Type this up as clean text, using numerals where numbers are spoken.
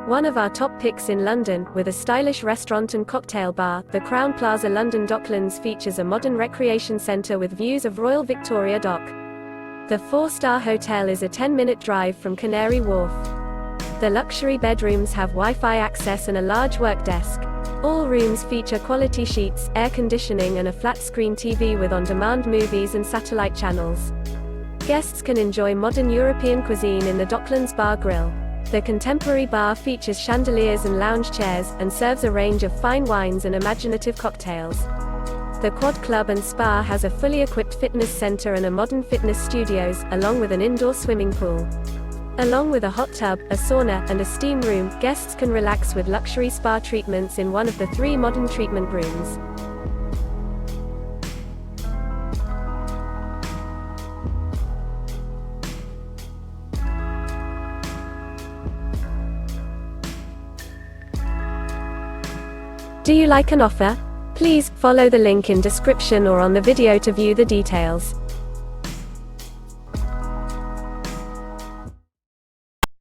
One of our top picks in London, with a stylish restaurant and cocktail bar, the Crowne Plaza London-Docklands features a modern recreation centre with views of Royal Victoria Dock. The 4-star hotel is a 10-minute drive from Canary Wharf. The luxury bedrooms have Wi-Fi access and a large work desk. All rooms feature quality sheets, air conditioning and a flat-screen TV with on-demand movies and satellite channels. Guests can enjoy modern European cuisine in the Docklands Bar Grill. The contemporary bar features chandeliers and lounge chairs, and serves a range of fine wines and imaginative cocktails. The Quad Club and Spa has a fully equipped fitness center and a modern fitness studios, along with an indoor swimming pool. Along with a hot tub, a sauna, and a steam room, guests can relax with luxury spa treatments in one of the 3 modern treatment rooms. Do you like an offer? Please follow the link in description or on the video to view the details.